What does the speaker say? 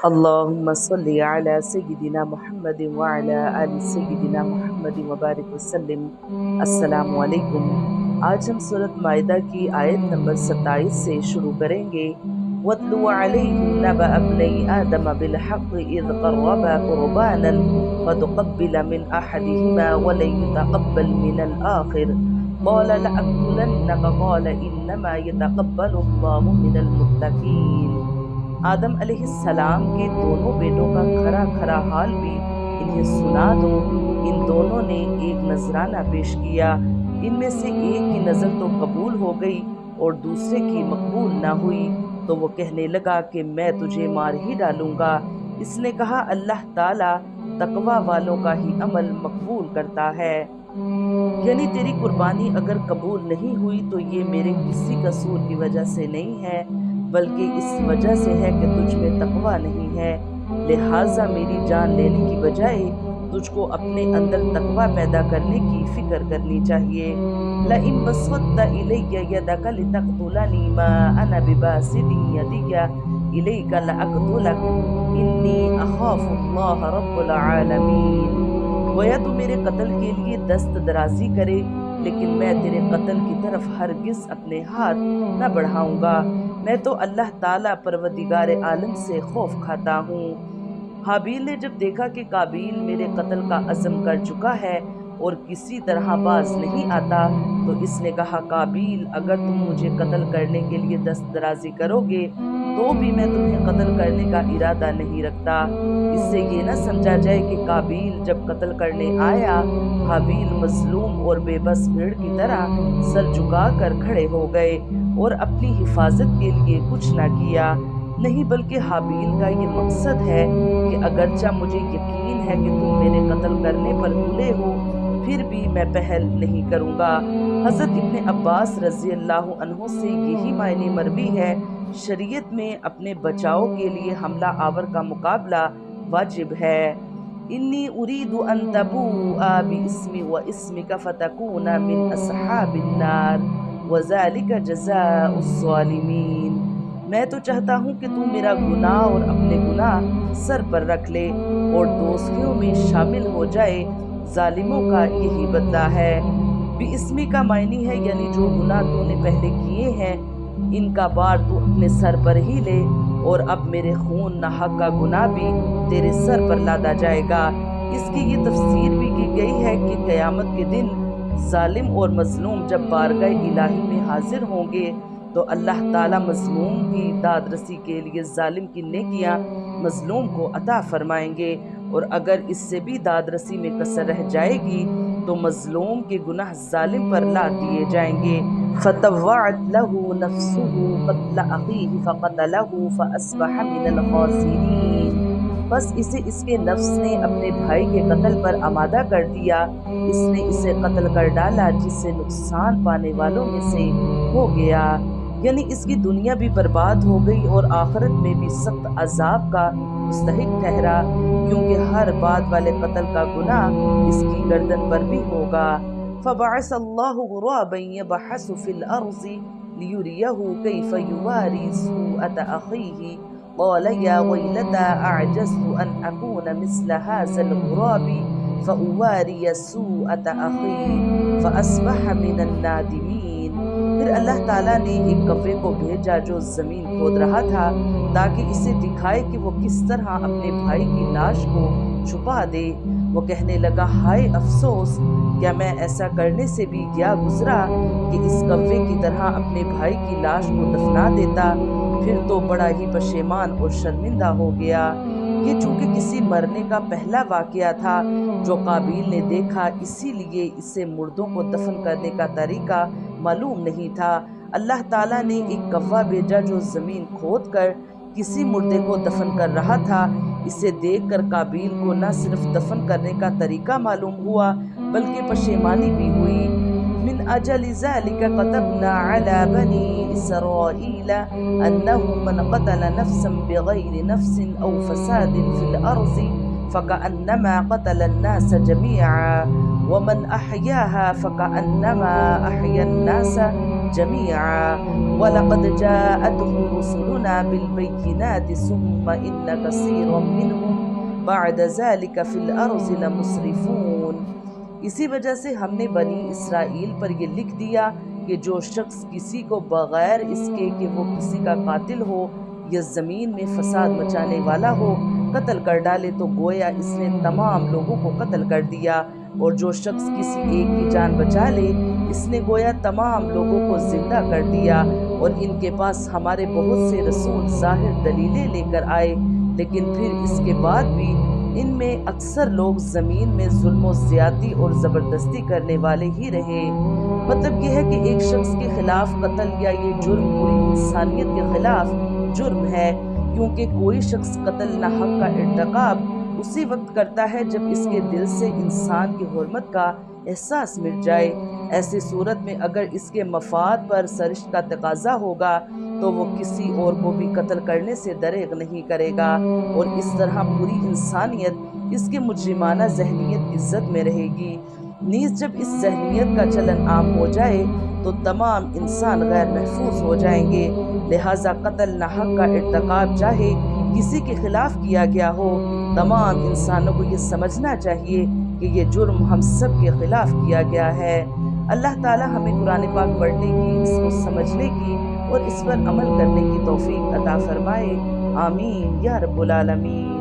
اللہم صلی علی سیدنا محمد وعلی آل سیدنا محمد وبارک وسلم۔ السلام علیکم۔ آج ہم سورۃ مائدہ کی آیت نمبر 27 سے شروع کریں گے۔ وَاتْلُ عَلَيْهِمْ نَبَأَ ابْنَيْ آدَمَ بِالْحَقِّ إِذْ قَرَّبَا قُرْبَانًا فَتُقُبِّلَ مِنْ أَحَدِهِمَا وَلَمْ يُتَقَبَّلْ مِنَ الْآخَرِ قَالَ لَأَقْتُلَنَّكَ قَالَ إِنَّمَا يَتَقَبَّلُ اللَّهُ مِنَ الْمُتَّقِينَ۔ آدم علیہ السلام کے دونوں بیٹوں کا کھرا کھرا حال بھی انہیں سنا دو۔ ان دونوں نے ایک نذرانہ پیش کیا، ان میں سے ایک کی نظر تو قبول ہو گئی اور دوسرے کی مقبول نہ ہوئی، تو وہ کہنے لگا کہ میں تجھے مار ہی ڈالوں گا۔ اس نے کہا اللہ تعالیٰ تقوی والوں کا ہی عمل مقبول کرتا ہے، یعنی تیری قربانی اگر قبول نہیں ہوئی تو یہ میرے کسی قصور کی وجہ سے نہیں ہے، بلکہ اس وجہ سے ہے کہ تجھ میں تقوی نہیں ہے، لہٰذا میری جان لینے کی بجائے تجھ کو اپنے اندر تقوی پیدا کرنے کی فکر کرنی چاہیے۔ لَئِن بَسَطتَ إِلَيَّ يَدَكَ لِتَقْتُلَنِي مَا أَنَا بِبَاسِطٍ يَدِيَ إِلَيْكَ لَأَقْتُلَكَ إِنِّي أَخَافُ اللَّهَ رَبَّ الْعَالَمِينَ۔ گویا تو میرے قتل کے لیے دست درازی کرے، لیکن میں تیرے قتل کی طرف ہرگز اپنے ہاتھ نہ بڑھاؤں گا، میں تو اللہ تعالیٰ پروردگار عالم سے خوف کھاتا ہوں۔ حابیل نے جب دیکھا کہ قابیل میرے قتل کا عزم کر چکا ہے اور کسی طرح باز نہیں آتا، تو اس نے کہا قابیل اگر تم مجھے قتل کرنے کے لیے دست درازی کرو گے تو بھی میں تمہیں قتل کرنے کا ارادہ نہیں رکھتا۔ اس سے یہ نہ سمجھا جائے کہ قابیل جب قتل کرنے آیا، حابیل مظلوم اور بے بس بھیڑ کی طرح سر جھکا کر کھڑے ہو گئے اور اپنی حفاظت کے لیے کچھ نہ کیا، نہیں بلکہ حابیل کا یہ مقصد ہے کہ اگرچہ مجھے یقین ہے کہ تم میرے قتل کرنے پر تلے ہو، پھر بھی میں پہل نہیں کروں گا۔ حضرت ابن عباس رضی اللہ عنہ سے یہی معنی مروی ہے، شریعت میں اپنے بچاؤ کے لیے حملہ آور کا مقابلہ واجب ہے۔ انی ارید ان تبوء باسمی و اسمک فتکون من اصحاب النار وذلک جزاء الظالمین۔ میں تو چاہتا ہوں کہ تو میرا گناہ اور اپنے گناہ سر پر رکھ لے اور دوزخیوں میں شامل ہو جائے، ظالموں کا یہی بدلہ ہے۔ باسمی کا معنی ہے یعنی جو گناہ تو نے پہلے کیے ہیں ان کا بار تو اپنے سر پر ہی لے، اور اب میرے خون ناحق کا گناہ بھی تیرے سر پر لادا جائے گا۔ اس کی یہ تفسیر بھی کی گئی ہے کہ قیامت کے دن ظالم اور مظلوم جب بارگاہ الہی میں حاضر ہوں گے تو اللہ تعالیٰ مظلوم کی داد رسی کے لیے ظالم کی نیکیاں مظلوم کو عطا فرمائیں گے، اور اگر اس سے بھی داد رسی میں کسر رہ جائے گی تو مظلوم کے گناہ ظالم پر لا دیے جائیں گے۔ فَطَوَّعَتْ لَهُ نَفْسُهُ قَتْلَ أَخِيهِ فَقَتَلَهُ فَأَصْبَحَ مِنَ الْخَاسِرِينَ۔ بس اسے اس کے نفس نے اپنے بھائی کے قتل پر آمادہ کر دیا، اس نے اسے قتل کر ڈالا جس سے نقصان پانے والوں میں سے ہو گیا، یعنی اس کی دنیا بھی برباد ہو گئی اور آخرت میں بھی سخت عذاب کا مستحق ٹھہرا، کیونکہ ہر بعد والے قتل کا گناہ اس کی گردن پر بھی ہوگا۔ فبعث اللہ غرابا یبحث فی الارض لیریہ کیف یواری سوءة اخیہ قال یا ویلتی اعجزت ان اکون مثل ھذا الغراب فاواری سوءة اخی فاصبح من النادمین۔ پھر اللہ تعالیٰ نے ایک کوے کو بھیجا جو زمین کھود رہا تھا تاکہ اسے دکھائے کہ وہ کس طرح اپنے بھائی کی لاش کو چھپا دے۔ وہ کہنے لگا ہائے افسوس، کیا میں ایسا کرنے سے بھی کیا گزرا کہ اس کوے کی طرح اپنے بھائی کی لاش کو دفنا دیتا، پھر تو بڑا ہی پشیمان اور شرمندہ ہو گیا۔ یہ چونکہ کسی مرنے کا پہلا واقعہ تھا جو قابیل نے دیکھا، اسی لیے اسے مردوں کو دفن کرنے کا طریقہ معلوم نہیں تھا۔ اللہ تعالیٰ نے ایک کوا بھیجا جو زمین کھود کر کسی مردے کو دفن کر رہا تھا، اسے دیکھ کر قابیل کو نہ صرف دفن کرنے کا طریقہ معلوم ہوا بلکہ پشیمانی بھی ہوئی۔ من اجل ذلك كتبنا على بني اسرائيل انه من قتل نفسا بغير نفس او فساد في الارض فكأنما قتل الناس جميعا ومن احياها فكأنما احيا الناس جميعا وَلَقَدْ جَاءَتْهُمْ رُسُلُنَا بِالْبَيِّنَاتِ ثُمَّ إِنَّ كَثِيرًا مِّنْهُمْ بَعْدَ ذَلِكَ فِي الْأَرْضِ لَمُسْرِفُونَ۔ اسی وجہ سے ہم نے بنی اسرائیل پر یہ لکھ دیا کہ جو شخص کسی کو بغیر اس کے کہ وہ کسی کا قاتل ہو یا زمین میں فساد مچانے والا ہو قتل کر ڈالے تو گویا اس نے تمام لوگوں کو قتل کر دیا، اور جو شخص کسی ایک کی جان بچا لے اس نے گویا تمام لوگوں کو زندہ کر دیا۔ اور ان کے پاس ہمارے بہت سے رسول ظاہر دلیلیں لے کر آئے، لیکن پھر اس کے بعد بھی ان میں اکثر لوگ زمین میں ظلم و زیادتی اور زبردستی کرنے والے ہی رہے۔ مطلب یہ ہے کہ ایک شخص کے خلاف قتل یا یہ جرم پوری انسانیت کے خلاف جرم ہے، کیونکہ کوئی شخص قتل نہ حق کا ارتکاب اسی وقت کرتا ہے جب اس کے دل سے انسان کی حرمت کا احساس مٹ جائے۔ ایسی صورت میں اگر اس کے مفاد پر سرشت کا تقاضا ہوگا تو وہ کسی اور کو بھی قتل کرنے سے دریغ نہیں کرے گا، اور اس طرح پوری انسانیت اس کے مجرمانہ ذہنیت کی زد میں رہے گی۔ نیز جب اس ذہنیت کا چلن عام ہو جائے تو تمام انسان غیر محفوظ ہو جائیں گے۔ لہٰذا قتل نہ حق کا ارتکاب چاہے کسی کے خلاف کیا گیا ہو، تمام انسانوں کو یہ سمجھنا چاہیے کہ یہ جرم ہم سب کے خلاف کیا گیا ہے۔ اللہ تعالی ہمیں قرآن پاک پڑھنے کی، اس کو سمجھنے کی اور اس پر عمل کرنے کی توفیق عطا فرمائے۔ آمین یا رب العالمین۔